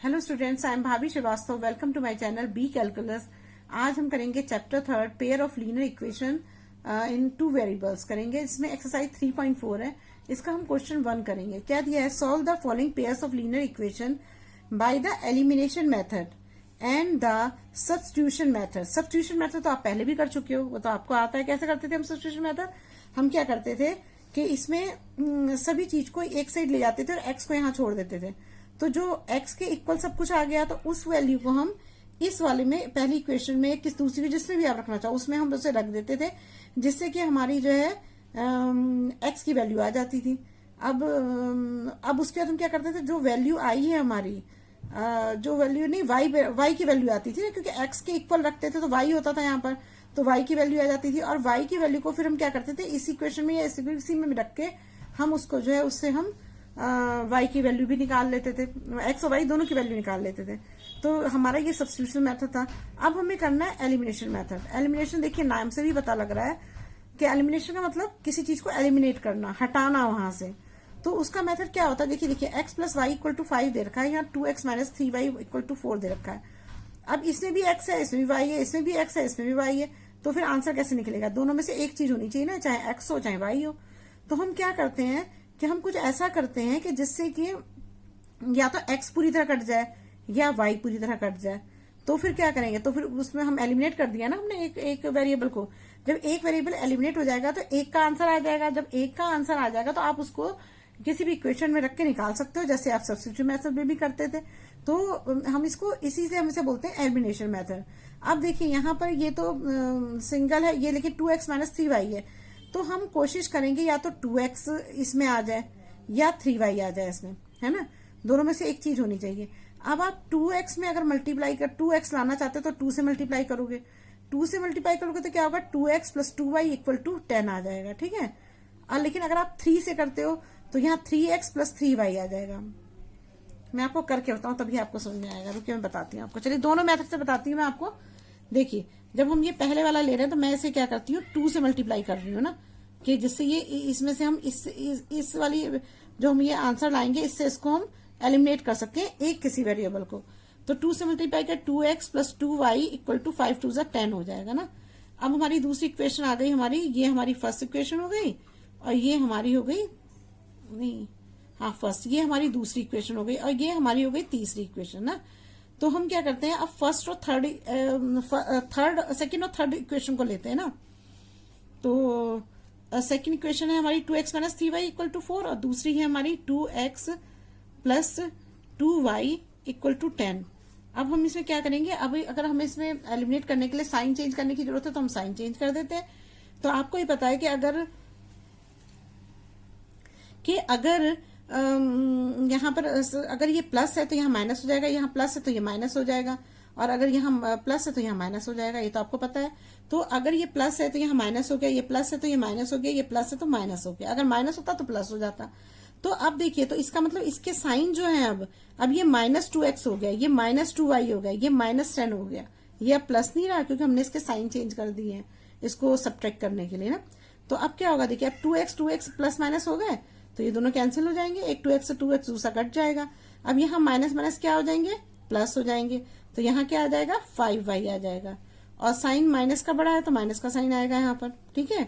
Hello students, I am Bhabhi Shrivastava. Welcome to my channel B calculus. आज हम करेंगे chapter 3 pair of linear equation in two variables करेंगे। इसमें exercise 3.4 है। इसका हम क्वेश्चन 1 करेंगे। क्या दिया है? Solve the following pairs of linear equation by the elimination method and the substitution method. Substitution method तो आप पहले भी कर चुके हो, वो तो आपको आता है। कैसे करते थे हम सब्स्टिट्यूशन मेथड? हम क्या करते थे कि इसमें सभी चीज को एक साइड ले जाते थे और एक्स को यहाँ छोड़ देते थे। तो जो x के इक्वल सब कुछ आ गया तो उस वैल्यू को हम इस वाले में पहली इक्वेशन में किस दूसरी जिसमें भी आप रखना चाहो उसमें हम उसे रख देते थे, जिससे कि हमारी जो है x की वैल्यू आ जाती थी। अब उसके बाद हम क्या करते थे, जो वैल्यू आई है हमारी जो वैल्यू नहीं y की वैल्यू आती थी ना, क्योंकि x के इक्वल रखते थे तो y होता था यहाँ पर, तो y की वैल्यू आ जाती थी। और y की वैल्यू को फिर हम क्या करते थे, इस इक्वेशन में या इसी में रख के हम उसको जो है उससे हम y की वैल्यू भी निकाल लेते थे, x और y दोनों की वैल्यू निकाल लेते थे। तो हमारा ये सब्स्टिट्यूशन मेथड था। अब हमें करना है एलिमिनेशन मेथड। एलिमिनेशन देखिए नाम से भी पता लग रहा है कि एलिमिनेशन का मतलब किसी चीज को एलिमिनेट करना, हटाना वहां से। तो उसका मेथड क्या होता है? देखिए x plus y equal to 5 दे रखा है, यहाँ 2x minus 3y equal to 4 दे रखा है। अब इसमें भी x है, इसमें भी y है, इसमें भी x है, इसमें भी y है। तो फिर आंसर कैसे निकलेगा? दोनों में से एक चीज होनी चाहिए ना, चाहे x हो चाहे y हो। तो हम क्या करते हैं कि हम कुछ ऐसा करते हैं कि जिससे कि या तो x पूरी तरह कट जाए या y पूरी तरह कट जाए। तो फिर क्या करेंगे? तो फिर उसमें हम एलिमिनेट कर दिया ना हमने एक वेरिएबल को। जब एक वेरिएबल एलिमिनेट हो जाएगा तो एक का आंसर आ जाएगा। जब एक का आंसर आ जाएगा तो आप उसको किसी भी इक्वेशन में रख के निकाल सकते हो, जैसे आप सब्स्टिट्यूशन मेथड में भी करते थे। तो हम इसको इसी से हम इसे बोलते हैं एलिमिनेशन मेथड। अब देखिए यहाँ पर ये तो सिंगल है ये, लेकिन 2x माइनस 3y है। तो हम कोशिश करेंगे या तो 2x इसमें आ जाए या 3y आ जाए इसमें, है ना। दोनों में से एक चीज होनी चाहिए। अब आप 2x में अगर मल्टीप्लाई कर 2x लाना चाहते हो तो 2 से मल्टीप्लाई करोगे। 2 से मल्टीप्लाई करोगे तो क्या होगा? 2x plus 2y equal to 10 आ जाएगा, ठीक है। और लेकिन अगर आप 3 से करते हो तो यहाँ 3x प्लस 3y आ जाएगा। मैं आपको करके बताऊं तभी आपको समझ में आएगा। रुकिए मैं बताती हूँ आपको। चलिए दोनों मेथड से बताती हूँ मैं आपको। देखिए जब हम ये पहले वाला ले रहे हैं तो मैं इसे क्या करती हूँ, 2 से मल्टीप्लाई कर रही हूँ ना, कि जिससे ये इसमें से हम इस वाली जो हम ये आंसर लाएंगे इससे इसको हम एलिमिनेट कर सकते हैं एक किसी वेरिएबल को। तो 2 से मल्टीप्लाई कर 2x plus 2y equal to 5 2 10 हो जाएगा ना। अब हमारी दूसरी इक्वेशन आ गई हमारी, ये हमारी फर्स्ट इक्वेशन हो गई और ये हमारी हो गई नहीं हाँ फर्स्ट, ये हमारी दूसरी इक्वेशन हो गई और ये हमारी हो गई तीसरी इक्वेशन ना। तो हम क्या करते हैं, अब फर्स्ट और सेकंड और थर्ड इक्वेशन को लेते हैं ना। तो सेकंड इक्वेशन है हमारी 2x minus 3y equal to 4 और दूसरी है हमारी 2x plus 2y equal to 10। अब हम इसमें क्या करेंगे, अब अगर हमें इसमें एलिमिनेट करने के लिए साइन चेंज करने की जरूरत है तो हम साइन चेंज कर देते हैं। तो आपको ये पता है कि अगर यहाँ पर अगर ये प्लस है तो यहाँ माइनस हो जाएगा, यहाँ प्लस है तो ये माइनस हो जाएगा, और अगर यहाँ प्लस है तो यहाँ माइनस हो जाएगा। ये तो आपको पता है। तो अगर ये प्लस है तो यहाँ माइनस हो गया, ये प्लस है तो ये माइनस हो गया, ये प्लस है तो माइनस हो गया। अगर माइनस होता तो प्लस हो जाता। तो अब देखिए, तो इसका मतलब इसके साइन जो है अब ये -2x हो गया, ये -2y हो गया, ये -10 हो गया। ये अब प्लस नहीं रहा क्योंकि हमने इसके साइन चेंज कर दिए हैं इसको सब्ट्रैक्ट करने के लिए ना। तो अब क्या होगा? देखिए अब 2x प्लस माइनस हो गए तो ये दोनों कैंसिल हो जाएंगे। एक 2x से 2x दूसरा कट जाएगा। अब यहाँ माइनस माइनस क्या हो जाएंगे? प्लस हो जाएंगे। तो यहाँ क्या आ जाएगा? 5y आ जाएगा। और साइन माइनस का बड़ा है तो माइनस का साइन आएगा यहाँ पर, ठीक है।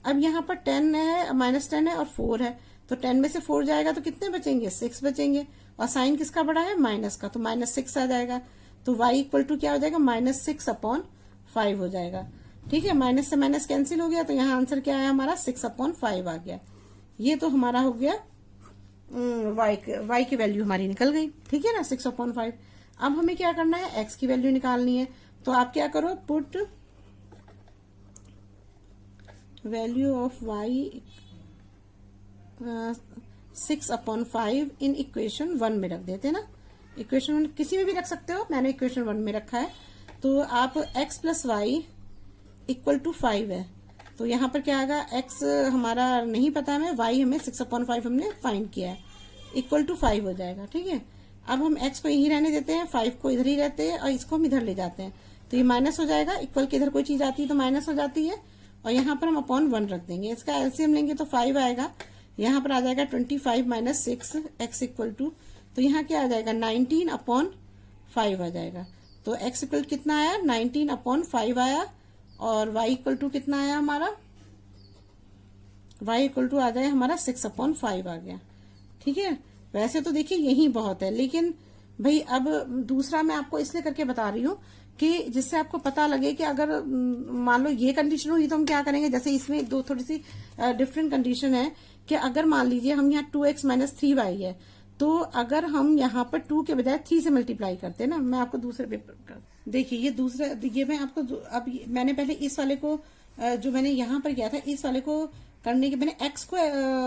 अब यहाँ पर 10 है, -10 है और 4 है, तो 10 में से 4 जाएगा तो कितने बचेंगे? 6 बचेंगे। और साइन किसका बड़ा है? माइनस का, तो -6 आ जाएगा। तो y इक्वल टू क्या हो जाएगा? -6/5 हो जाएगा, ठीक है। माइनस से माइनस कैंसिल हो गया तो यहाँ आंसर क्या आया हमारा? 6/5 आ गया। ये तो हमारा हो गया y की वैल्यू हमारी निकल गई, ठीक है ना, 6/5। अब हमें क्या करना है? x की वैल्यू निकालनी है। तो आप क्या करो, put value of y 6/5 in equation 1 में रख देते ना। इक्वेशन 1 किसी में भी रख सकते हो, मैंने इक्वेशन 1 में रखा है। तो आप x plus y equal to 5 है, तो यहाँ पर क्या आएगा? x हमारा नहीं पता हमें, y हमें 6/5 हमने फाइंड किया है, इक्वल टू 5 हो जाएगा, ठीक है। अब हम x को यहीं रहने देते हैं, 5 को इधर ही रहते हैं और इसको हम इधर ले जाते हैं। तो ये माइनस हो जाएगा, इक्वल के इधर कोई चीज आती है तो माइनस हो जाती है, और यहाँ पर हम /1 रख देंगे। इसका एलसीएम लेंगे तो 5 आएगा। यहाँ पर आ जाएगा 25 - 6 x इक्वल टू तो यहाँ क्या आ जाएगा 19/5 आ जाएगा। तो x इक्वल कितना आया 19/5 आया और y इक्वल टू कितना आया हमारा y इक्वल टू आ जाए हमारा 6/5 आ गया। ठीक है, वैसे तो देखिए यही बहुत है, लेकिन भाई अब दूसरा मैं आपको इसलिए करके बता रही हूँ कि जिससे आपको पता लगे कि अगर मान लो ये कंडीशन हुई तो हम क्या करेंगे। जैसे इसमें दो थोड़ी सी डिफरेंट कंडीशन है कि अगर मान लीजिए हम यहाँ 2x माइनस 3y है, तो अगर हम यहाँ पर 2 के बजाय 3 से मल्टीप्लाई करते हैं ना, मैं आपको दूसरे पेपर का देखिए ये दूसरा, ये मैं आपको अब मैंने पहले इस वाले को जो मैंने यहाँ पर किया था, इस वाले को करने के मैंने x को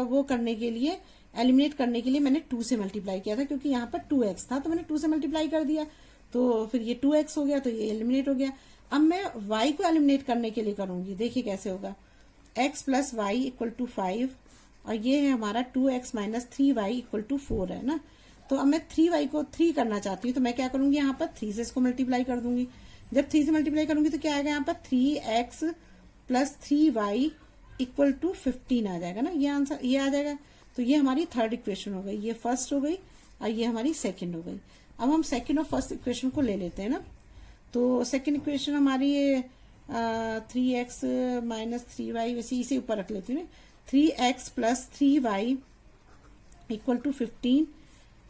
वो करने के लिए एलिमिनेट करने के लिए मैंने 2 से मल्टीप्लाई किया था, क्योंकि यहाँ पर 2x था तो मैंने 2 से मल्टीप्लाई कर दिया, तो फिर ये 2x हो गया, तो ये एलिमिनेट हो गया। अब मैं y को एलिमिनेट करने के लिए करूंगी, देखिए कैसे होगा। x plus y equal to 5 और ये है हमारा 2x minus 3y equal to 4 है ना। तो अब मैं 3y को 3 करना चाहती हूँ, तो मैं क्या करूंगी यहाँ पर 3 से इसको मल्टीप्लाई कर दूंगी। जब 3 से मल्टीप्लाई करूंगी तो क्या आएगा यहाँ पर 3x plus 3y equal to 15 आ जाएगा ना, ये आंसर ये आ जाएगा। तो ये हमारी थर्ड इक्वेशन हो गई, ये फर्स्ट हो गई और ये हमारी सेकंड हो गई। अब हम सेकंड और फर्स्ट इक्वेशन को ले लेते हैं ना। तो सेकंड इक्वेशन हमारी ये 3x माइनस 3y, वैसे इसे ऊपर रख लेती हूँ, 3x plus 3y equal to 15,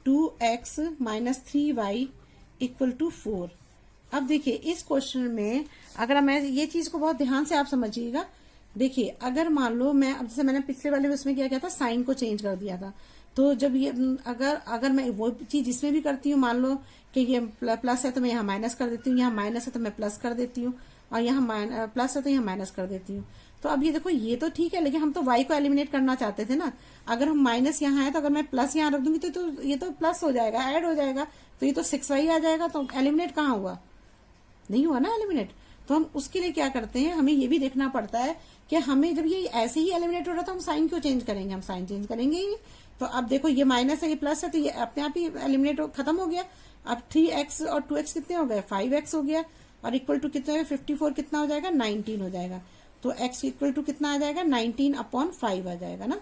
2x minus 3y equal to 4। अब देखिए इस क्वेश्चन में अगर मैं ये चीज को बहुत ध्यान से आप समझिएगा। देखिए अगर मान लो मैं, अब जैसे मैंने पिछले वाले में उसमें क्या किया था, साइन को चेंज कर दिया था। तो जब ये अगर मैं वो चीज इसमें भी करती हूँ, मान लो कि ये प्लस है तो मैं यहाँ माइनस कर देती हूँ, यहाँ माइनस है तो मैं प्लस कर देती हूँ, और यहाँ प्लस है तो यहाँ माइनस कर देती हूँ। तो अब ये देखो ये तो ठीक है, लेकिन हम तो y को एलिमिनेट करना चाहते थे ना। अगर हम माइनस यहाँ है तो अगर मैं प्लस यहाँ रख दूंगी तो ये तो प्लस हो जाएगा, ऐड हो जाएगा, तो ये तो 6y आ जाएगा। तो एलिमिनेट कहाँ हुआ, नहीं हुआ ना एलिमिनेट। तो हम उसके लिए क्या करते हैं, हमें ये भी देखना पड़ता है कि हमें जब ये ऐसे ही एलिमिनेट हो रहा था, हम साइन क्यों चेंज करेंगे, हम साइन चेंज करेंगे ही नहीं। तो अब देखो ये माइनस है, ये प्लस है, तो ये अपने आप ही एलिमिनेट खत्म हो गया। अब 3x और 2x कितने हो गए, 5x हो गया, और इक्वल टू कितना है 54 कितना हो जाएगा 19 हो जाएगा। तो x इक्वल टू कितना आ जाएगा 19/5 आ जाएगा ना।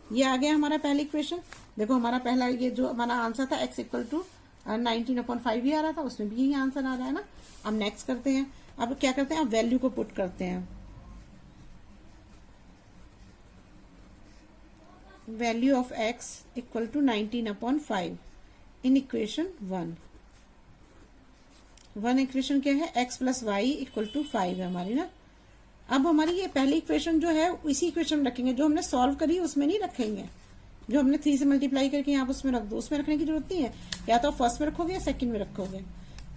ये आ गया हमारा पहली इक्वेशन। देखो हमारा पहला ये जो हमारा आंसर था x इक्वल टू 19/5 ही आ रहा था, उसमें भी यही आंसर आ रहा है ना। अब नेक्स्ट करते हैं, अब क्या करते हैं, अब वैल्यू को पुट करते हैं। Value of x equal to 19/5 in equation 1 equation क्या है, x plus y equal to 5 है हमारी ना। अब हमारी ये पहली इक्वेशन जो है इसी इक्वेशन में रखेंगे, जो हमने सॉल्व करी उसमें नहीं रखेंगे। जो हमने 3 से मल्टीप्लाई करके यहाँ उसमें रख दो, उसमें रखने की जरूरत नहीं है, या तो फर्स्ट में रखोगे या सेकंड में रखोगे।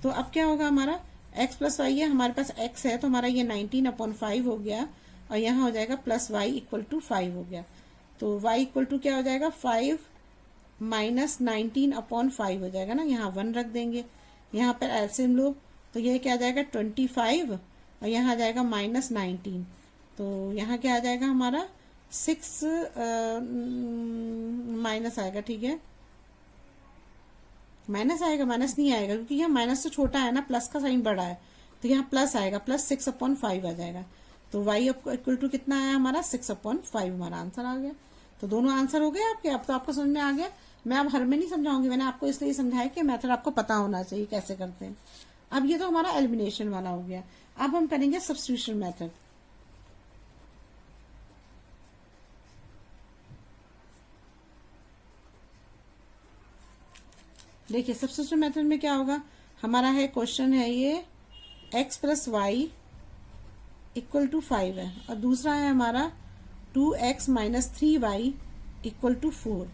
तो अब क्या होगा हमारा x प्लस वाई है, हमारे पास x है तो हमारा ये 19/5 हो गया, और यहाँ हो जाएगा प्लस वाई इक्वल टू 5 हो गया। तो y इक्वल टू क्या हो जाएगा 5 माइनस 19/5 हो जाएगा ना, यहाँ 1 रख देंगे। यहाँ पर एलसीएम लो तो ये क्या आ जाएगा 25, और यहाँ आ जाएगा माइनस 19। तो यहाँ क्या आ जाएगा हमारा 6 माइनस आएगा, ठीक है माइनस आएगा, माइनस नहीं आएगा क्योंकि यहाँ माइनस तो छोटा है ना, प्लस का साइन बड़ा है, तो यहाँ प्लस आएगा, प्लस 6/5 आ जाएगा। तो y इक्वल टू कितना आया हमारा 6/5 हमारा आंसर आ गया। तो दोनों आंसर हो गए आपके। अब तो आपको समझ में आ गया। मैं अब हर में नहीं समझाऊंगी, मैंने आपको इसलिए समझाया कि मेथड आपको पता होना चाहिए कैसे करते हैं। अब ये तो हमारा एलिमिनेशन वाला हो गया। अब हम करेंगे सब्स्टिट्यूशन मेथड। देखिए सब्स्टिट्यूशन मेथड में क्या होगा, हमारा है क्वेश्चन है ये x plus y equal to 5 है, और दूसरा है हमारा 2x minus 3y equal to 4।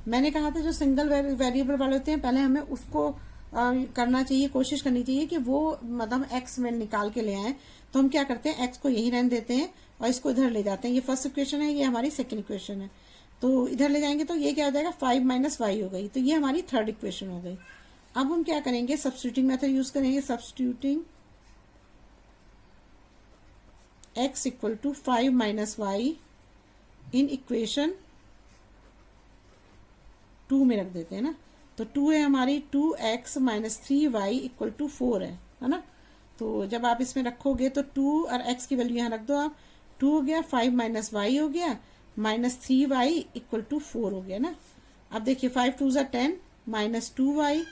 मैंने कहा था जो सिंगल वेरिएबल वाले होते हैं पहले हमें उसको करना चाहिए, कोशिश करनी चाहिए कि वो मतलब x में निकाल के ले आए। तो हम क्या करते हैं x को यही रहने देते हैं और इसको इधर ले जाते हैं। ये फर्स्ट इक्वेशन है, ये हमारी सेकंड इक्वेशन है, तो इधर ले जाएंगे तो ये क्या हो जाएगा 5 माइनस वाई हो गई। तो ये हमारी थर्ड इक्वेशन हो गई। अब हम क्या करेंगे सब्स्टिट्यूटिंग मेथड यूज करेंगे। Substituting x equal to 5 minus y in equation 2 में रख देते हैं ना। तो 2 है हमारी 2x minus 3y equal to 4 है ना। तो जब आप इसमें रखोगे तो 2 और x की वैल्यू यहाँ रख दो आप, 2 हो गया, 5 माइनस y हो गया, माइनस 3y इक्वल टू 4 हो गया ना। अब देखिए 5 2 10, -2y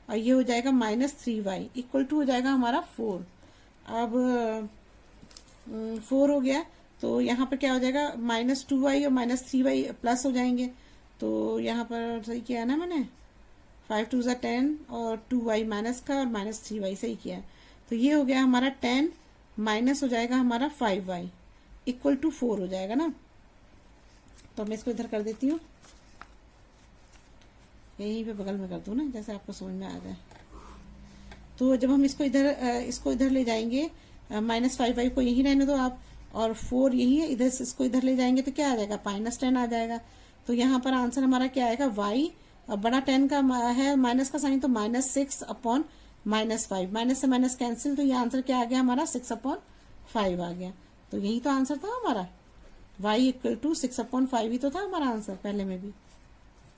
और ये हो जाएगा -3y इक्वल टू हो जाएगा हमारा 4। अब 4 हो गया तो यहाँ पर क्या हो जाएगा, -2y और -3y प्लस हो जाएंगे। तो यहाँ पर सही किया है ना मैंने, 5 2 ज़ा 10 और 2y माइनस का और -3y सही किया है। तो ये हो गया हमारा 10 माइनस हो जाएगा हमारा 5y इक्वल टू 4 हो जाएगा ना। तो मैं इसको इधर कर देती हूँ, यहीं पे बगल में कर दूँ ना, जैसे आपको समझ में आ जाए। तो जब हम इसको इधर ले जाएंगे, -5y को यहीं रहने दो आप, और 4 यही है, इधर से इसको इधर ले जाएंगे तो क्या आ जाएगा, -10 आ जाएगा। तो यहाँ पर आंसर हमारा क्या आएगा, y बड़ा 10 का है माइनस का साइन, तो -6 अपॉन -5, माइनस से माइनस कैंसिल, तो ये आंसर क्या आ गया हमारा 6/5 आ गया। तो यही तो आंसर था हमारा, y इक्वल टू 6/5 ही तो था हमारा आंसर पहले में भी,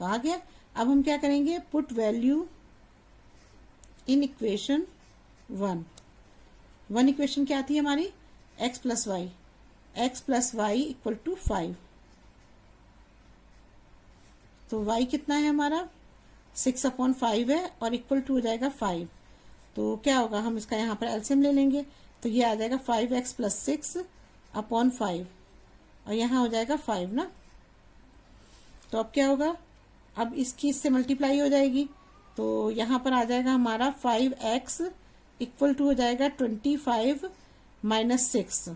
तो आ गया। अब हम क्या करेंगे, put value in equation 1 equation क्या आती है हमारी, x plus y equal to 5। तो y कितना है हमारा 6/5 है और इक्वल टू हो जाएगा 5। तो क्या होगा, हम इसका यहाँ पर एलसीएम ले लेंगे, तो ये आ जाएगा 5x प्लस 6/5 और यहाँ हो जाएगा 5 ना। तो अब क्या होगा, अब इसकी इससे मल्टीप्लाई हो जाएगी, तो यहाँ पर आ जाएगा हमारा 5x इक्वल टू हो जाएगा 25 माइनस 6।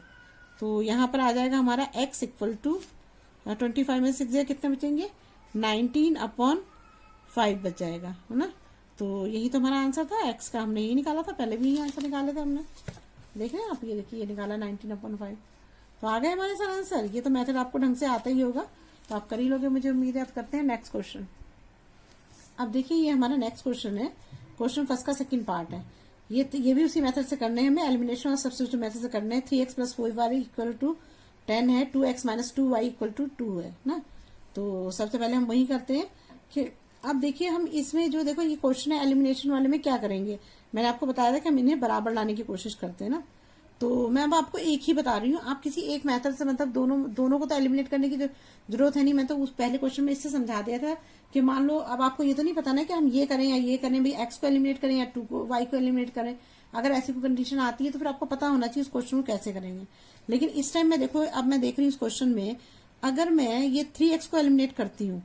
तो यहाँ पर आ जाएगा हमारा x इक्वल टू 25 माइनस 6 कितने बचेंगे, 19/5 बच जाएगा, है ना। तो यही तो हमारा आंसर था, x का हमने यही निकाला था, पहले भी यही आंसर निकाले थे हमने, देख रहे हैं आप, ये देखिए ये निकाला 19/5। तो आ गए हमारे सारे आंसर। ये तो मेथड आपको ढंग से आता ही होगा, तो आप कर ही लोगे, मुझे उम्मीद है। आप करते हैं नेक्स्ट क्वेश्चन। अब देखिए ये हमारा नेक्स्ट क्वेश्चन है, क्वेश्चन फर्स्ट का सेकंड पार्ट है। ये भी उसी मेथड से करने हैं, हमें एलिमिनेशन और सब्स्टिट्यूशन मेथड से करने हैं। 3x plus 4y equal to 10 है, 2x minus 2y equal to 2 है ना। तो सबसे पहले हम वही करते हैं कि अब देखिए हम इसमें जो देखो ये क्वेश्चन है एलिमिनेशन वाले में क्या करेंगे, मैंने आपको बताया था कि हम इन्हें बराबर लाने की कोशिश करते हैं ना। तो मैं अब आपको एक ही बता रही हूँ, आप किसी एक मेथड से मतलब दोनों को तो एलिमिनेट करने की जरूरत है नहीं। मैं तो उस पहले क्वेश्चन में इससे समझा दिया था कि मान लो अब आपको ये तो नहीं पता ना कि हम ये करें या ये करें, भाई x को एलिमिनेट करें या 2 को y को एलिमिनेट करें। अगर ऐसी कोई कंडीशन आती है तो फिर आपको पता होना चाहिए उस क्वेश्चन को कैसे करेंगे। लेकिन इस टाइम में देखो, अब मैं देख रही हूँ इस क्वेश्चन में, अगर मैं ये 3x को एलिमिनेट करती हूँ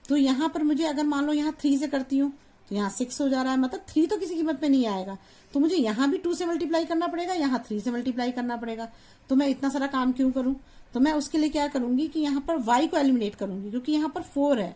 तो यहाँ पर मुझे अगर मान लो यहाँ 3 से करती हूँ तो यहाँ 6 हो जा रहा है, मतलब 3 तो किसी कीमत पे नहीं आएगा। तो मुझे यहाँ भी 2 से मल्टीप्लाई करना पड़ेगा, यहाँ 3 से मल्टीप्लाई करना पड़ेगा। तो मैं इतना सारा काम क्यों करूं, तो मैं उसके लिए क्या करूंगी कि यहाँ पर y को एलिमिनेट करूंगी, क्योंकि यहाँ पर 4 है।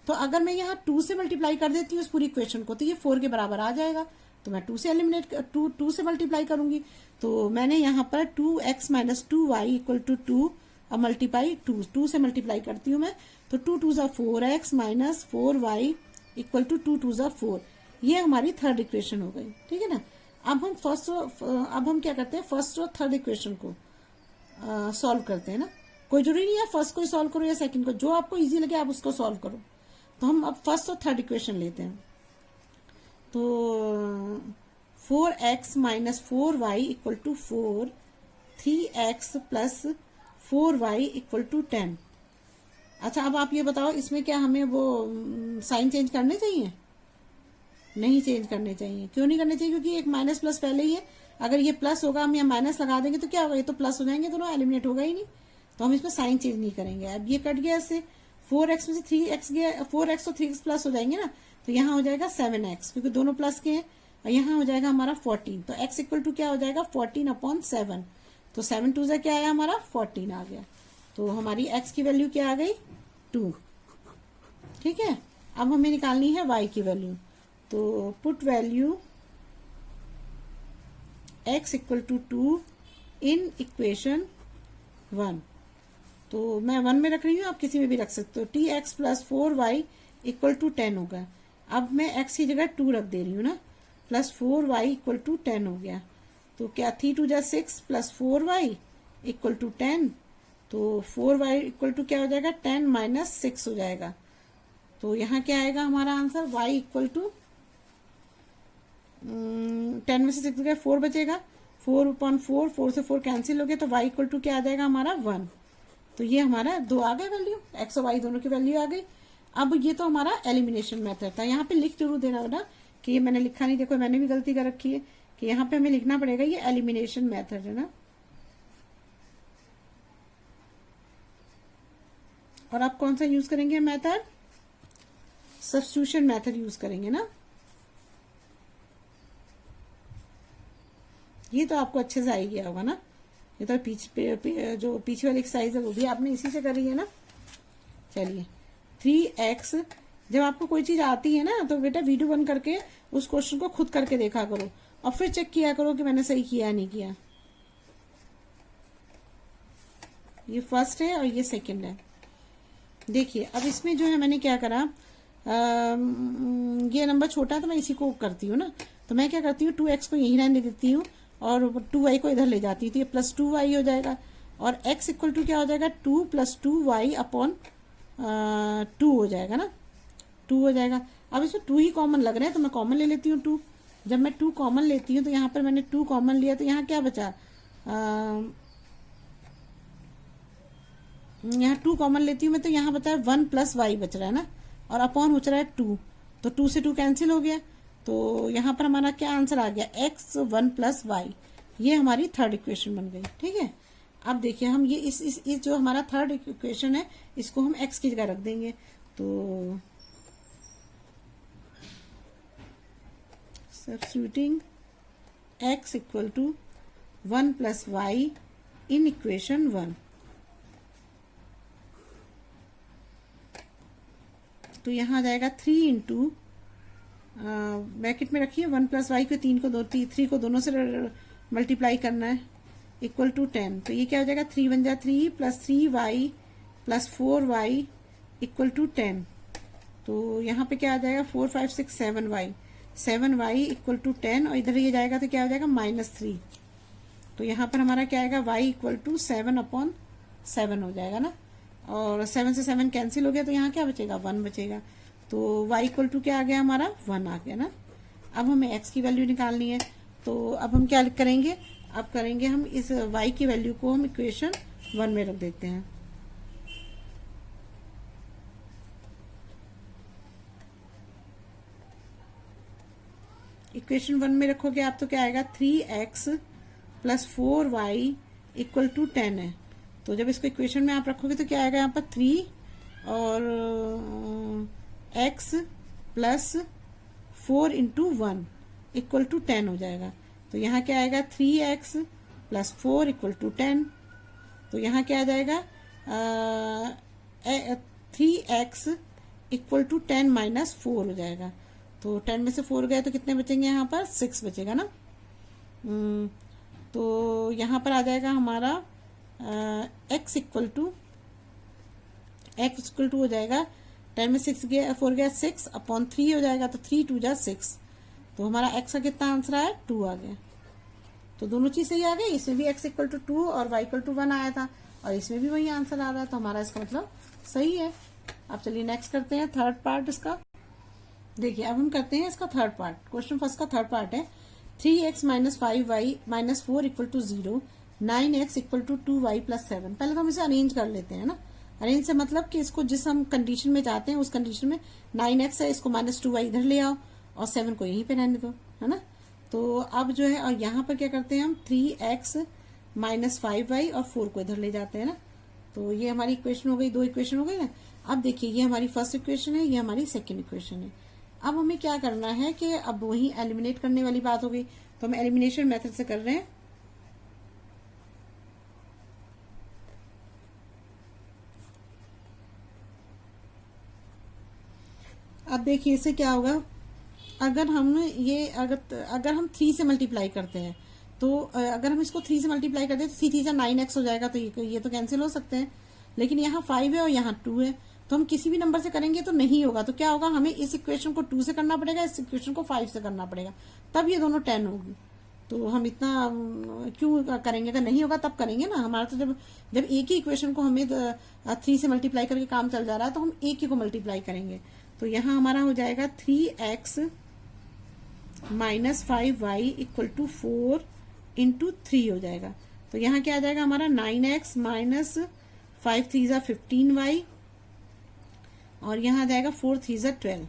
तो अगर मैं यहाँ 2 से मल्टीप्लाई कर देती हूँ इस पूरी इक्वेशन को, तो ये 4 के बराबर आ जाएगा। तो मैं 2 से एलिमिनेट 2 से मल्टीप्लाई करूंगी। तो मैंने यहाँ पर 2x minus 2y equal to 2 और मल्टीप्लाई 2 से मल्टीप्लाई करती हूँ मैं, तो 2 2 ज़ा 4x minus 4y equal to 2 2 ज़ा 4। ये हमारी थर्ड इक्वेशन हो गई, ठीक है ना। अब हम क्या करते हैं, फर्स्ट और थर्ड इक्वेशन को सॉल्व करते हैं ना। कोई जरूरी नहीं है फर्स्ट को सॉल्व करो या सेकंड को, जो आपको इजी लगे आप उसको सॉल्व करो। तो हम अब फर्स्ट और थर्ड इक्वेशन लेते हैं। तो 4x minus 4y equal to 4, 3x plus 4y equal to 10। अच्छा अब आप ये बताओ, इसमें क्या हमें वो साइन चेंज करने चाहिए, नहीं चेंज करने चाहिए। क्यों नहीं करने चाहिए, क्योंकि एक माइनस प्लस पहले ही है। अगर ये प्लस होगा हम यहाँ माइनस लगा देंगे तो क्या होगा, ये तो प्लस हो जाएंगे, दोनों एलिमिनेट होगा ही नहीं। तो हम इसमें साइन चेंज नहीं करेंगे। अब ये कट गया इससे, 4x में से 3x गया, 4x और 3x प्लस हो जाएंगे ना, तो यहाँ हो जाएगा 7x, क्योंकि दोनों प्लस के हैं। और यहाँ हो जाएगा हमारा 14, तो x इक्वल टू क्या हो जाएगा 14/7। तो 7 2 क्या आया हमारा 14 आ गया। तो हमारी x की वैल्यू क्या आ गई 2, ठीक है। अब हमें निकालनी है y की वैल्यू। तो put value x equal to 2 in equation 1। तो मैं 1 में रख रही हूँ, आप किसी में भी रख सकते हो। tx plus 4y equal to 10 होगा। अब मैं x की जगह 2 रख दे रही हूँ ना, प्लस 4y इक्वल टू 10 हो गया। तो क्या 3 2 6 प्लस 4y इक्वल टू 10। तो 4y इक्वल टू क्या हो जाएगा 10 माइनस 6 हो जाएगा। तो यहाँ क्या आएगा हमारा आंसर, y इक्वल टू 10 में से 6 गया 4 बचेगा, 4/4, 4 से 4 कैंसिल हो गया। तो y इक्वल टू क्या आ जाएगा हमारा 1। तो ये हमारा 2 आ गए वैल्यू, x और y दोनों की वैल्यू आ गई। अब ये तो हमारा एलिमिनेशन मेथड था। यहाँ पे लिख जरूर देना बेटा कि ये मैंने लिखा नहीं, देखो मैंने भी गलती कर रखी है कि यहाँ पे हमें लिखना पड़ेगा ये एलिमिनेशन मेथड है ना। और आप कौन सा यूज करेंगे मेथड? सब्स्टिट्यूशन मेथड यूज करेंगे ना। ये तो आपको अच्छे से आ ही गया होगा ना। ये तो जो पीछे वाली एक्सरसाइज है वो भी आपने इसी से करी है ना। चलिए 3x, जब आपको कोई चीज आती है ना तो बेटा वीडियो बंद करके उस क्वेश्चन को खुद करके देखा करो और फिर चेक किया करो कि मैंने सही किया नहीं किया। ये फर्स्ट है और ये सेकंड है। देखिए अब इसमें जो है मैंने क्या करा, ये नंबर छोटा है तो मैं इसी को करती हूँ ना। तो मैं क्या करती हूँ 2x को यहीं रहने देती हूँ और 2y को इधर ले जाती हूँ, तो ये +2y हो जाएगा और x इक्वल टू क्या हो जाएगा 2 + 2y अपॉन 2 हो जाएगा ना, 2 हो जाएगा। अब इसमें 2 ही कॉमन लग रहे हैं तो मैं कॉमन ले लेती हूँ 2। जब मैं 2 कॉमन लेती हूँ तो यहाँ पर मैंने 2 कॉमन लिया तो यहाँ क्या बचा, यहाँ 2 कॉमन लेती हूँ मैं तो यहाँ बचा है 1 + y बच रहा है ना, और अपॉन बच रहा है 2, तो 2 से 2 कैंसिल हो गया। तो यहाँ पर हमारा क्या आंसर आ गया, x 1 + y। ये हमारी थर्ड इक्वेशन बन गई। ठीक है, अब देखिए हम ये इस जो हमारा थर्ड इक्वेशन है इसको हम x की जगह रख देंगे। तो substituting x equal to 1 + y in equation 1। तो यहाँ आ जाएगा 3 इंटू ब्रैकेट में रखिए 1 + y को 3 को दोनों से मल्टीप्लाई करना है इक्वल टू 10। तो ये क्या हो जाएगा 3 × 3 + 3y + 4y इक्वल टू 10। तो यहाँ पे क्या आ जाएगा 4 5 6 7y इक्वल टू 10 और इधर ये जाएगा तो क्या हो जाएगा -3। तो यहाँ पर हमारा क्या आएगा y इक्वल टू 7/7 हो जाएगा ना, और 7 से 7 कैंसिल हो गया तो यहाँ क्या बचेगा 1 बचेगा। तो y इक्वल टू क्या आ गया हमारा 1 आ गया ना। अब हमें x की वैल्यू निकालनी है तो अब हम क्या करेंगे, अब करेंगे हम इस y की वैल्यू को हम इक्वेशन 1 में रख देते हैं। इक्वेशन 1 में रखोगे आप तो क्या आएगा 3x + 4y इक्वल टू 10 है। तो जब इसको इक्वेशन में आप रखोगे तो क्या आएगा यहाँ पर 3 और x + 4 × 1 इक्वल टू 10 हो जाएगा। तो यहाँ क्या आएगा 3x + 4 इक्वल टू 10। तो यहाँ क्या आ जाएगा 3x इक्वल टू 10 - 4 हो जाएगा। तो 10 में से 4 गए तो कितने बचेंगे यहाँ पर 6 बचेगा ना। तो यहाँ पर आ जाएगा हमारा x इक्वल टू हो जाएगा 10 में 4 गया 6 अपॉन 3 हो जाएगा। तो 3 × 2 = 6। तो हमारा x का कितना आंसर आया 2 आ गया। तो दोनों चीज सही आ गई, इसमें भी x इक्वल टू 2 और y इक्वल टू 1 आया था और इसमें भी वही आंसर आ रहा है। तो हमारा इसका मतलब सही है। अब चलिए नेक्स्ट करते हैं थर्ड पार्ट इसका। देखिए अब हम करते हैं इसका थर्ड पार्ट। क्वेश्चन फर्स्ट का थर्ड पार्ट है 3x - 5y - 4 equal to 0, 9x equal to 2y + 7। पहले तो हम इसे अरेंज कर लेते हैं ना। अरेंज से मतलब कि इसको जिस हम कंडीशन में चाहते हैं उस कंडीशन में 9x है, इसको -2y इधर ले आओ और 7 को यहीं पे रहने दो, है ना। तो अब जो है और यहाँ पर क्या करते हैं हम 3x - 5y और 4 को इधर ले जाते हैं ना। तो ये हमारी इक्वेशन हो गई, 2 इक्वेशन हो गई ना। अब देखिए ये हमारी फर्स्ट इक्वेशन है, ये हमारी सेकेंड इक्वेशन है। अब हमें क्या करना है कि अब वही एलिमिनेट करने वाली बात हो गई, तो हम एलिमिनेशन मेथड से कर रहे हैं। अब देखिए इससे क्या होगा, अगर हम 3 से मल्टीप्लाई करते हैं तो अगर हम इसको 3 से मल्टीप्लाई करते हैं तो 3 × 3 = 9x हो जाएगा। तो ये तो कैंसिल हो सकते हैं, लेकिन यहाँ 5 है और यहाँ 2 है तो हम किसी भी नंबर से करेंगे तो नहीं होगा। तो क्या होगा, हमें इस इक्वेशन को 2 से करना पड़ेगा, इस इक्वेशन को 5 से करना पड़ेगा, तब ये दोनों 10 होगी। तो हम इतना क्यों करेंगे, अगर नहीं होगा तब करेंगे ना। हमारा तो जब एक ही इक्वेशन को हमें 3 से मल्टीप्लाई करके काम चल जा रहा है तो हम एक ही को मल्टीप्लाई करेंगे। तो यहाँ हमारा हो जाएगा 3x - 5y इक्वल टू 4 × 3 हो जाएगा। तो यहाँ क्या आ जाएगा हमारा 9x - 5 × 3 = 15y और यहाँ आ जाएगा 4 3 ज़ा 12।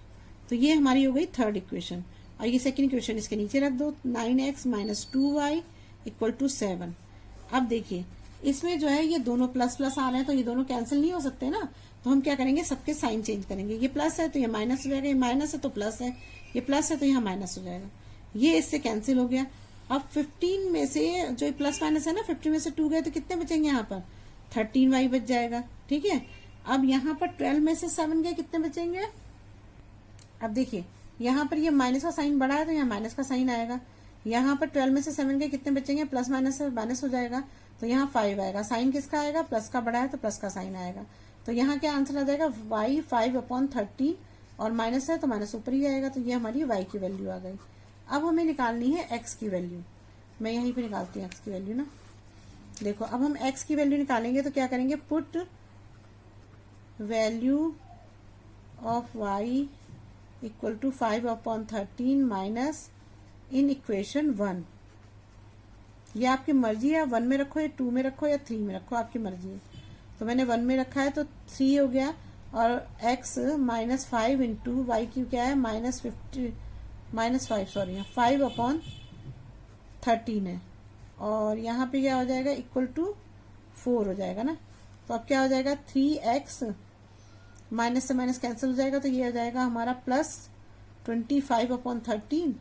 तो ये हमारी हो गई थर्ड इक्वेशन। और ये सेकेंड इक्वेशन इसके नीचे रख दो, 9x minus 2y equal to 7। अब देखिए इसमें जो है ये दोनों प्लस प्लस आ रहे हैं तो ये दोनों कैंसिल नहीं हो सकते ना, तो हम क्या करेंगे, सबके साइन चेंज करेंगे। ये प्लस है तो ये माइनस हो जाएगा, ये माइनस है तो प्लस है, ये प्लस है तो यहाँ माइनस हो जाएगा, ये इससे कैंसिल हो गया। अब 15 में से जो प्लस माइनस है ना, 15 में से 2 गए तो कितने बचेंगे, यहाँ पर 13y बच जाएगा। ठीक है, अब यहाँ पर 12 में से 7 गए, कितने बचेंगे। अब देखिए यहाँ पर ये माइनस का साइन बढ़ा है तो यहाँ माइनस का साइन आएगा। यहाँ पर 12 में से 7 गए, कितने बचेंगे, प्लस माइनस से माइनस हो जाएगा तो यहाँ 5 आएगा। साइन किसका आएगा, प्लस का बढ़ा है तो प्लस का साइन आएगा। तो यहाँ क्या आंसर आ जाएगा, y 5/13 और माइनस है तो माइनस ऊपर ही आएगा। तो ये हमारी y की वैल्यू आ गई। अब हमें निकालनी है x की वैल्यू। मैं यहीं पे निकालती हूँ x की वैल्यू ना। देखो अब हम x की वैल्यू निकालेंगे तो क्या करेंगे, put value of y equal to 5/13 minus in equation 1। ये आपकी मर्जी है, 1 में रखो या 2 में रखो या 3 में रखो, आपकी मर्जी है। तो मैंने 1 में रखा है तो 3 हो गया, और x माइनस 5 इंटू वाई की क्या है, -5/13 है, और यहाँ पे क्या हो जाएगा, इक्वल टू 4 हो जाएगा ना। तो अब क्या हो जाएगा, 3x माइनस से माइनस कैंसिल हो जाएगा तो ये हो जाएगा हमारा प्लस 25/13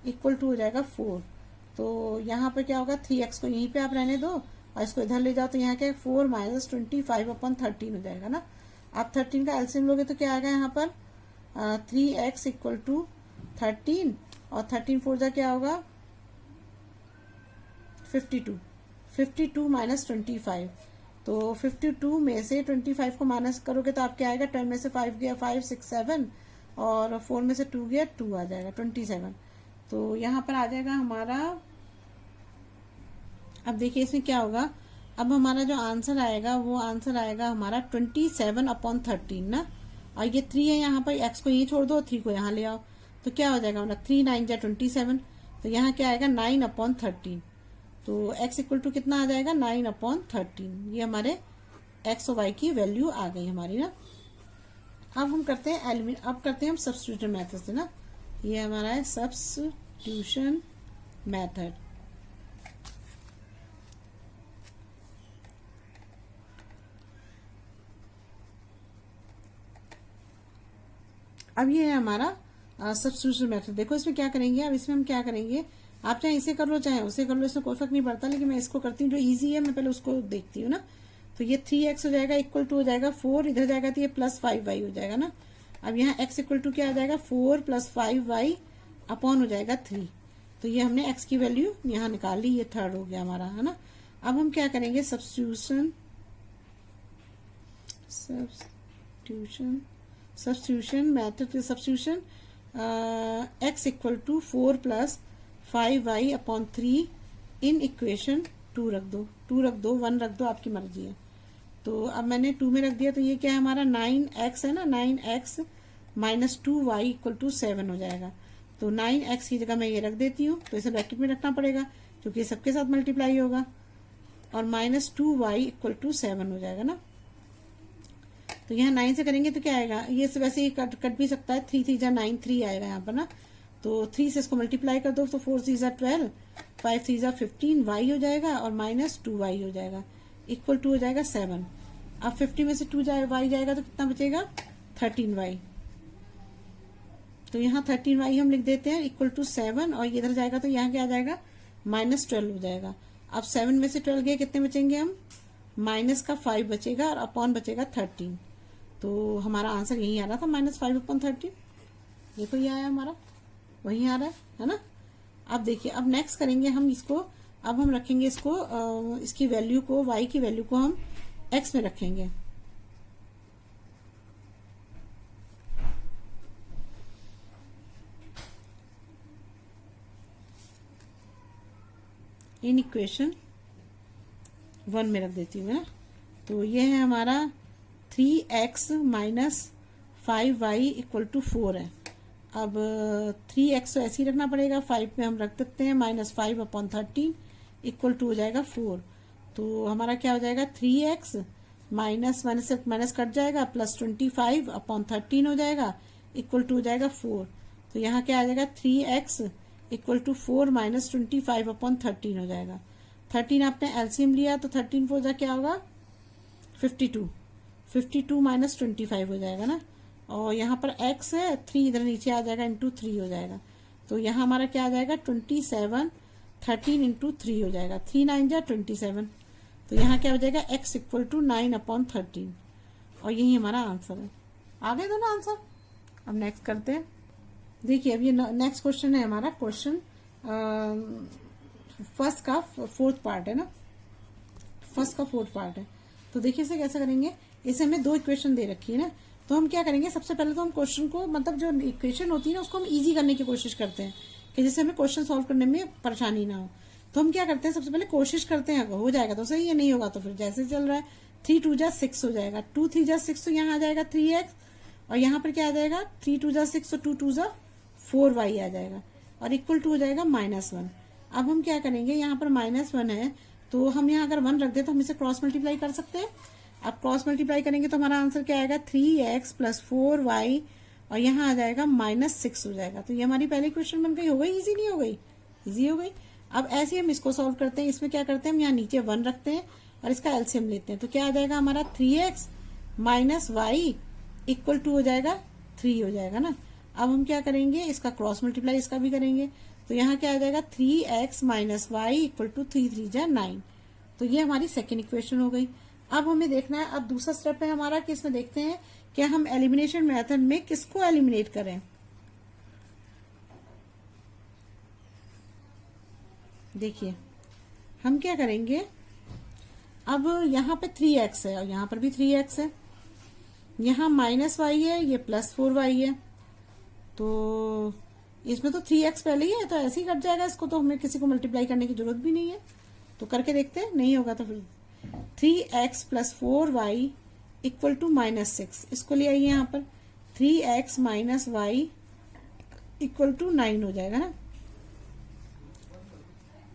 इक्वल टू हो जाएगा 4। तो यहाँ पे क्या होगा, 3x को यहीं पे आप रहने दो और इसको इधर ले जाओ तो यहाँ क्या 4 माइनस 25/13 हो जाएगा ना। आप 13 का एलसीएम लोगे तो क्या आएगा यहाँ पर 3x इक्वल टू 13 और 13 4 जा क्या होगा 52 माइनस 25। तो 52 में से 25 को माइनस करोगे तो आप क्या आएगा, 10 में से 5 गया 5 6 7 और 4 में से 2 गया 2 आ जाएगा 27। तो यहाँ पर आ जाएगा हमारा, अब देखिए इसमें क्या होगा, अब हमारा जो आंसर आएगा वो आंसर आएगा हमारा 27/13 ना। और ये 3 है, यहाँ पर x को यहीं छोड़ दो, 3 को यहाँ ले आओ तो क्या हो जाएगा हमारा 3 9 जा 27। तो यहाँ क्या आएगा 9/13। तो x इक्वल टू कितना आ जाएगा 9/13। ये हमारे x और y की वैल्यू आ गई हमारी ना। अब हम करते हैं अब करते हैं हम सब्स्टिट्यूशन मेथड से ना। ये हमारा है सब्स्टिट्यूशन मेथड। अब ये है हमारा सब्स्टिट्यूशन मेथड। देखो इसमें क्या करेंगे, अब इसमें हम क्या करेंगे, आप चाहे इसे कर लो चाहे उसे कर लो, इसमें कोई फर्क नहीं पड़ता, लेकिन मैं इसको करती हूँ जो इजी है, मैं पहले उसको देखती हूँ ना। तो ये 3x हो जाएगा इक्वल टू हो जाएगा 4, इधर जाएगा तो ये प्लस 5y हो जाएगा ना। अब यहाँ x इक्वल टू क्या आ जाएगा 4 + 5y अपॉन हो जाएगा 3। तो ये हमने x की वैल्यू यहाँ निकाल ली, ये थर्ड हो गया हमारा, है ना। अब हम क्या करेंगे, substitution method, substitution x equal to 4 + 5y upon 3 in equation 2 रख दो, 2 रख दो, 1 रख दो, आपकी मर्जी है। तो अब मैंने 2 में रख दिया तो ये क्या है हमारा 9x है ना, 9x minus 2y equal to 7 हो जाएगा। तो 9x की जगह मैं ये रख देती हूँ, तो इसे ब्रैकेट में रखना पड़ेगा क्योंकि सबके साथ मल्टीप्लाई होगा, और -2y इक्वल टू 7 हो जाएगा ना। तो यहाँ 9 से करेंगे तो क्या आएगा, ये वैसे ही कट भी सकता है, 3 3 जा 9 3 आएगा यहाँ पर ना। तो 3 से इसको मल्टीप्लाई कर दो तो 4 3 जा 12, 5 3 जा 15 y हो जाएगा और -2y हो जाएगा इक्वल टू हो जाएगा 7। अब 50 में से 2 y जाएगा तो कितना बचेगा 13y। तो यहाँ 13y हम लिख देते हैं इक्वल टू 7, और इधर जाएगा तो यहाँ क्या आ जाएगा -12 हो जाएगा। अब 7 में से 12 गए, कितने बचेंगे हम, माइनस का 5 बचेगा और अपॉन बचेगा 13। तो हमारा आंसर यही आ रहा था -5/13। देखो ये आया हमारा, वही आ रहा है ना। अब देखिए अब नेक्स्ट करेंगे हम इसको, अब हम रखेंगे इसको इसकी वैल्यू को, y की वैल्यू को हम x में रखेंगे। इन इक्वेशन 1 में रख देती हूँ ना। तो ये है हमारा 3x minus 5y equal to 4 है। अब 3x तो ऐसे ही रखना पड़ेगा, 5 में हम रख सकते हैं -5/13 इक्वल टू हो जाएगा 4। तो हमारा क्या हो जाएगा 3x माइनस माइनस से माइनस कट जाएगा, प्लस 25 अपॉन 13 हो जाएगा, इक्वल टू हो जाएगा 4। तो यहाँ क्या आ जाएगा 3x equal to 4 minus 25 upon 13 हो जाएगा। 13 आपने एलसीएम लिया तो 13 4 जा क्या होगा 52, 52 माइनस 25 हो जाएगा ना। और यहाँ पर x है 3 इधर नीचे आ जाएगा, इंटू 3 हो जाएगा। तो यहाँ हमारा क्या आ जाएगा 27, 13 इंटू 3 हो जाएगा, 3 9 जा 27। तो यहाँ क्या हो जाएगा x इक्वल टू 9 अपॉन 13, और यही हमारा आंसर है। आ गए दोनों आंसर। अब नेक्स्ट करते हैं। देखिए अब ये नेक्स्ट क्वेश्चन है हमारा, क्वेश्चन फर्स्ट का फोर्थ पार्ट है ना, फर्स्ट का फोर्थ पार्ट है। तो देखिए इसे कैसे करेंगे, इसे हमें 2 इक्वेशन दे रखी है ना। तो हम क्या करेंगे, सबसे पहले तो हम क्वेश्चन को मतलब जो इक्वेशन होती है ना उसको हम इजी करने की कोशिश करते हैं कि जिससे हमें क्वेश्चन सॉल्व करने में परेशानी ना हो। तो हम क्या करते हैं, सबसे पहले कोशिश करते हैं, हो जाएगा तो सही है, नहीं होगा तो फिर जैसे चल रहा है। 3 2 जा 6 हो जाएगा, 2 3 जा 6 तो यहाँ आ जाएगा 3x, और यहाँ पर क्या आ जाएगा 3 2 जा 6 तो 2 2 जा 4y आ जाएगा, और इक्वल टू हो जाएगा -1। अब हम क्या करेंगे, यहाँ पर -1 है तो हम यहाँ अगर 1 रख दे तो हम इसे क्रॉस मल्टीप्लाई कर सकते हैं। अब क्रॉस मल्टीप्लाई करेंगे तो हमारा आंसर क्या आएगा 3x प्लस 4y, और यहाँ आ जाएगा -6 हो जाएगा। तो ये हमारी पहली क्वेश्चन बन गई। हो गई इजी, नहीं हो गई, इजी हो गई। अब ऐसे हम इसको सॉल्व करते हैं। इसमें क्या करते हैं, हम यहाँ नीचे 1 रखते हैं और इसका एलसीएम लेते हैं। तो क्या आ जाएगा हमारा 3x minus y equal to हो जाएगा 3 हो जाएगा ना। अब हम क्या करेंगे, इसका क्रॉस मल्टीप्लाई इसका भी करेंगे। तो यहाँ क्या आ जाएगा 3x minus y equal to 3 3 जा 9। तो ये हमारी सेकेंड इक्वेशन हो गई। अब हमें देखना है, अब दूसरा स्टेप है हमारा कि इसमें देखते हैं कि हम एलिमिनेशन मेथड में किसको एलिमिनेट करें। देखिए हम क्या करेंगे, अब यहाँ पे 3x है और यहाँ पर भी 3x है, यहाँ -y है, ये +4y है। तो इसमें तो 3x पहले ही है तो ऐसे ही कट जाएगा, इसको तो हमें किसी को मल्टीप्लाई करने की जरूरत भी नहीं है। तो करके देखते हैं, नहीं होगा तो फिर 3x plus 4y equal to -6, इसको ले आइए यहाँ पर 3x minus y equal to 9 हो जाएगा ना।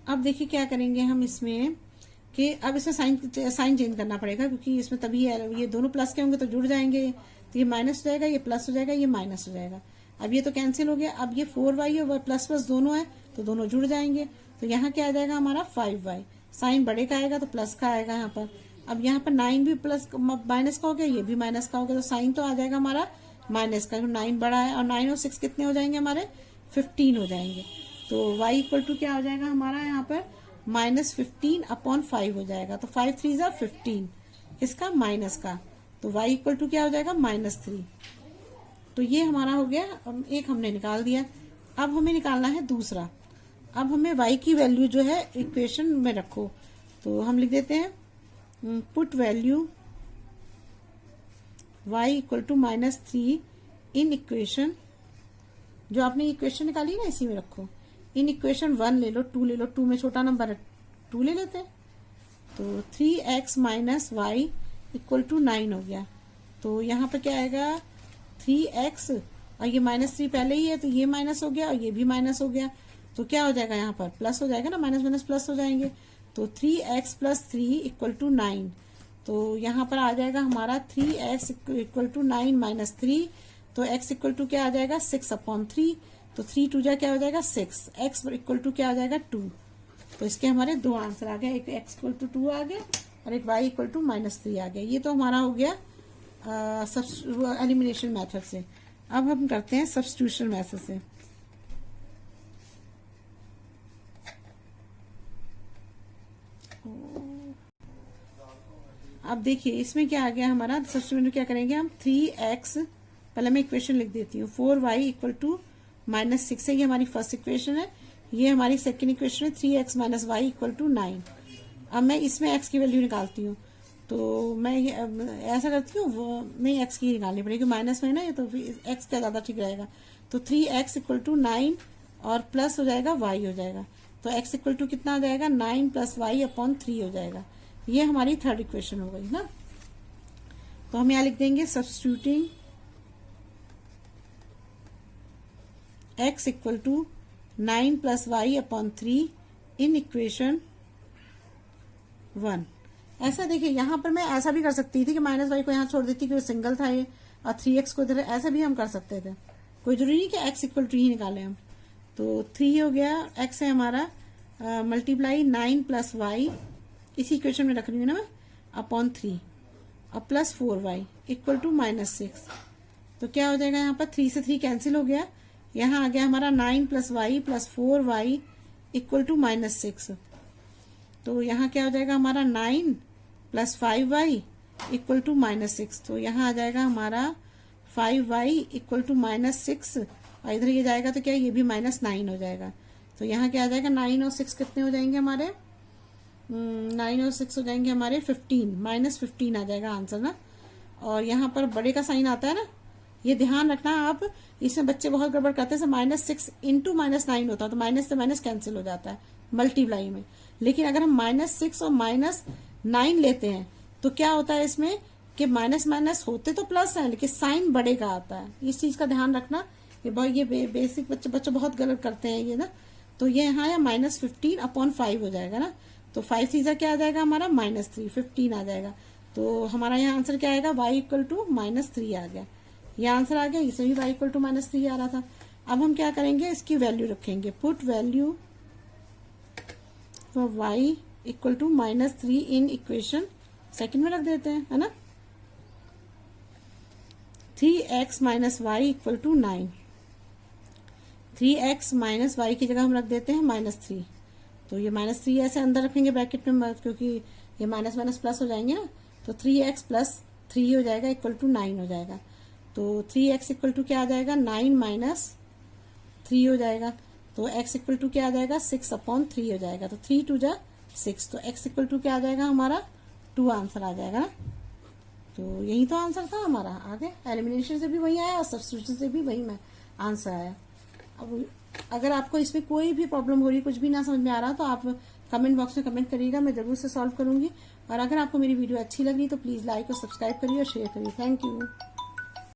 अब देखिए क्या करेंगे हम इसमें कि अब इसमें साइन चेंज करना पड़ेगा, क्योंकि इसमें तभी ये दोनों प्लस के होंगे तो जुड़ जाएंगे। तो ये माइनस हो जाएगा, ये प्लस हो जाएगा, ये माइनस हो जाएगा। अब ये तो कैंसिल हो गया। अब ये 4y और प्लस प्लस दोनों है तो दोनों जुड़ जाएंगे। तो यहाँ क्या आ जाएगा हमारा 5y, साइन बड़े का आएगा तो प्लस का आएगा यहाँ पर। अब यहाँ पर 9 भी प्लस माइनस का हो गया, ये भी माइनस का हो गया, तो साइन तो आ जाएगा हमारा माइनस का। 9 बड़ा है और 9 और 6 कितने हो जाएंगे हमारे 15 हो जाएंगे। तो y इक्वल टू क्या हो जाएगा हमारा यहाँ पर -15 अपॉन 5 हो जाएगा। तो 5 3 जा 15, इसका माइनस का। तो y इक्वल टू क्या हो जाएगा -3। तो ये हमारा हो गया, एक हमने निकाल दिया। अब हमें निकालना है दूसरा। अब हमें y की वैल्यू जो है इक्वेशन में रखो। तो हम लिख देते हैं put value y equal to -3 in equation, जो आपने इक्वेशन निकाली ना इसी में रखो। इन इक्वेशन 1 ले लो, 2 ले लो, 2 में छोटा नंबर है 2 ले लेते हैं। तो 3x minus y equal to 9 हो गया। तो यहाँ पे क्या आएगा 3x, और ये -3 पहले ही है तो ये माइनस हो गया और ये भी माइनस हो गया। तो क्या हो जाएगा यहाँ पर प्लस हो जाएगा ना, माइनस माइनस प्लस हो जाएंगे। तो 3x प्लस 3 इक्वल टू 9। तो यहाँ पर आ जाएगा हमारा 3x इक्वल टू 9 माइनस 3। तो x इक्वल टू क्या आ जाएगा 6 अपॉन 3। तो 3 2 जा क्या हो जाएगा 6, x इक्वल टू क्या आ जाएगा 2। तो इसके हमारे 2 आंसर आ गए, एक x इक्वल टू 2 आ गया और एक y इक्वल टू -3 आ गया। ये तो हमारा हो गया एलिमिनेशन मेथड से। अब हम करते हैं सब्स्टिट्यूशन मेथड से। अब देखिए इसमें क्या आ गया हमारा सब्स्टिट्यूशन में, क्या करेंगे हम 3x, पहले मैं इक्वेशन लिख देती हूँ, 4y इक्वल टू -6 है, ये हमारी फर्स्ट इक्वेशन है। ये हमारी सेकेंड इक्वेशन है 3x minus y equal to 9। अब मैं इसमें x की वैल्यू निकालती हूँ। तो मैं ऐसा करती हूँ, नहीं x की निकालनी पड़ेगी, माइनस में ना ये, तो x का ज्यादा ठीक रहेगा। तो 3x इक्वल टू 9 और प्लस हो जाएगा y हो जाएगा। तो x इक्वल टू कितना आ जाएगा 9 प्लस वाई अपॉन 3 हो जाएगा। ये हमारी थर्ड इक्वेशन हो गई ना। तो हम यहाँ लिख देंगे substituting x equal to 9 plus y upon 3 in equation 1। ऐसा देखिए यहाँ पर मैं ऐसा भी कर सकती थी कि माइनस वाई को यहाँ छोड़ देती कि सिंगल था ये, और 3x को इधर, ऐसा भी हम कर सकते थे। कोई जरूरी नहीं कि x इक्वल टू ही निकाले हम। तो 3 हो गया, x है हमारा मल्टीप्लाई 9 प्लस वाई, इसी इक्वेशन में रख रही हूँ ना मैं, अपॉन 3 और प्लस 4y इक्वल टू -6। तो क्या हो जाएगा यहाँ पर 3 से 3 कैंसिल हो गया, यहाँ आ गया हमारा 9 plus y plus 4y equal to -6। तो यहाँ क्या हो जाएगा हमारा 9 प्लस 5y इक्वल टू -6। तो यहाँ आ जाएगा हमारा 5y इक्वल टू -6, और इधर ये जाएगा तो क्या ये भी -9 हो जाएगा। तो यहाँ क्या आ जाएगा 9 और 6 कितने हो जाएंगे हमारे, 9 और 6 हो जाएंगे हमारे 15, -15 आ जाएगा आंसर ना। और यहाँ पर बड़े का साइन आता है ना, ये ध्यान रखना आप, इसमें बच्चे बहुत गड़बड़ करते हैं। -6 इंटू -9 होता है, तो माइनस से माइनस कैंसिल हो जाता है मल्टीप्लाई में। लेकिन अगर हम -6 और -9 लेते हैं तो क्या होता है इसमें कि माइनस माइनस होते तो प्लस है, लेकिन साइन बड़े का आता है। इस चीज का ध्यान रखना, ये बेसिक बच्चे बहुत गलत करते हैं ये ना। तो ये यहाँ या -15 अपॉन 5 हो जाएगा ना। तो 5 चीजा क्या आ जाएगा हमारा -3, 15 आ जाएगा। तो हमारा यहाँ आंसर क्या आएगा, y इक्वल टू -3 आ गया। ये आंसर आ गया, इसमें भी y इक्वल टू -3 आ रहा था। अब हम क्या करेंगे, इसकी वैल्यू रखेंगे, put value for y equal to -3 in equation second में रख देते हैं, है ना। 3x minus y equal to 9, 3x minus y की जगह हम रख देते हैं -3। तो ये -3 ऐसे अंदर रखेंगे ब्रैकेट में, क्योंकि ये माइनस माइनस प्लस हो जाएंगे ना। तो 3x प्लस 3 हो जाएगा इक्वल टू 9 हो जाएगा। तो 3x इक्वल टू क्या आ जाएगा, 9 माइनस 3 हो जाएगा। तो x इक्वल टू क्या आ जाएगा, 6 अपॉन 3 हो जाएगा। तो 3 2 जा 6, तो x इक्वल टू क्या आ जाएगा हमारा 2 आंसर आ जाएगा ना। तो यही तो आंसर था हमारा। आगे एलिमिनेशन से भी वही आया और सब्स्टिट्यूशन से भी वही में आंसर आया। अब अगर आपको इसमें कोई भी प्रॉब्लम हो रही, कुछ भी ना समझ में आ रहा, तो आप कमेंट बॉक्स में कमेंट करिएगा, मैं जरूर से सॉल्व करूंगी। और अगर आपको मेरी वीडियो अच्छी लगी तो प्लीज लाइक और सब्सक्राइब करिए और शेयर करिए। Thank you.